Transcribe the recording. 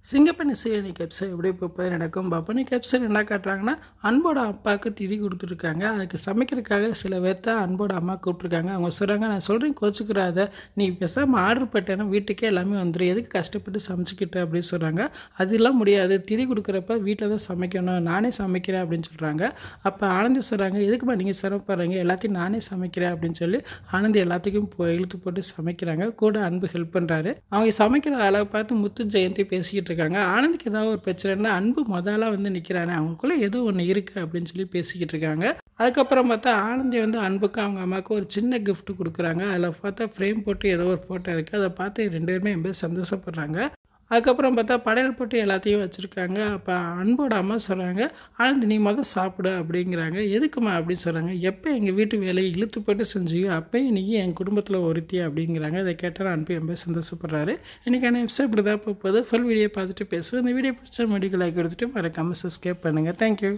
சிங்கப்பெண்ணு serial episode எப்படி இப்போ நடக்கும் பார்ப்போம். எபிசோட் என்ன காட்டுறாங்கன்னா, அன்போட அப்பாவுக்கு திதி கொடுத்துருக்காங்க. அதுக்கு சமைக்கிறதுக்காக சில பேர்த்த அன்போட அம்மா கூப்பிட்ருக்காங்க. அவங்க சொல்கிறாங்க, நான் சொல்கிறேன் கோச்சுக்கிறாத, நீ பேசாமல் ஆர்டர் பண்ணிட்டேன்னா வீட்டுக்கே எல்லாமே வந்துடும், எதுக்கு கஷ்டப்பட்டு சமைச்சிக்கிட்டு அப்படின்னு சொல்கிறாங்க. அதெல்லாம் முடியாது, திதி கொடுக்குறப்ப வீட்டில் தான் சமைக்கணும், நானே சமைக்கிறேன் அப்படின்னு சொல்கிறாங்க. அப்போ ஆனந்தி சொல்கிறாங்க, எதுக்குமா நீங்கள் சிரமப்படுறீங்க, எல்லாத்தையும் நானே சமைக்கிறேன் அப்படின்னு சொல்லி ஆனந்தி எல்லாத்துக்கும் இழுத்து போட்டு சமைக்கிறாங்க. கூட அன்பு ஹெல்ப் பண்ணுறாரு. அவங்க சமைக்கிற அளவு பார்த்து முத்து ஜெயந்தி பேசிக்கிட்டு இருக்காங்க. ஆனந்திக்கு ஏதாவது ஒரு பிரச்சனைனா அன்பு முதல்ல வந்து நிற்கிறானே, அவங்களுக்குள்ள ஏதோ ஒன்று இருக்குது அப்படின்னு சொல்லி பேசிக்கிட்டு இருக்காங்க. அதுக்கப்புறம் பார்த்தா ஆனந்தி வந்து அன்புக்கு அவங்க அம்மாவுக்கு ஒரு சின்ன கிஃப்ட் கொடுக்குறாங்க. அதில் பார்த்தா ஃப்ரேம் போட்டு ஏதோ ஒரு ஃபோட்டோ இருக்குது. அதை பார்த்து ரெண்டு பேருமே ரொம்ப சந்தோஷப்படுறாங்க. அதுக்கப்புறம் பார்த்தா படையல் போட்டு எல்லாத்தையும் வச்சுருக்காங்க. அப்போ அன்போட அம்மா சொல்கிறாங்க, ஆனந்தி நீ சாப்பிடு அப்படிங்கிறாங்க. எதுக்குமா அப்படின்னு சொல்கிறாங்க. எப்போ எங்கள் வீட்டு வேலையை இழுத்து போட்டு செஞ்சியோ அப்போயும் நீங்கள் என் குடும்பத்தில் ஒருத்தி அப்படிங்கிறாங்க. அதை கேட்டால் அன்பு ரொம்ப சந்தோஷப்படுறாரு. இன்றைக்கான எபிசோட் இப்படி தான் போகுது. ஃபுல் வீடியோ பார்த்துட்டு பேசுவோம். இந்த வீடியோ பிடிச்ச முடிவு லைக் கொடுத்துட்டு மறக்காமல் சப்ஸ்கிரைப் பண்ணுங்கள். தேங்க்யூ.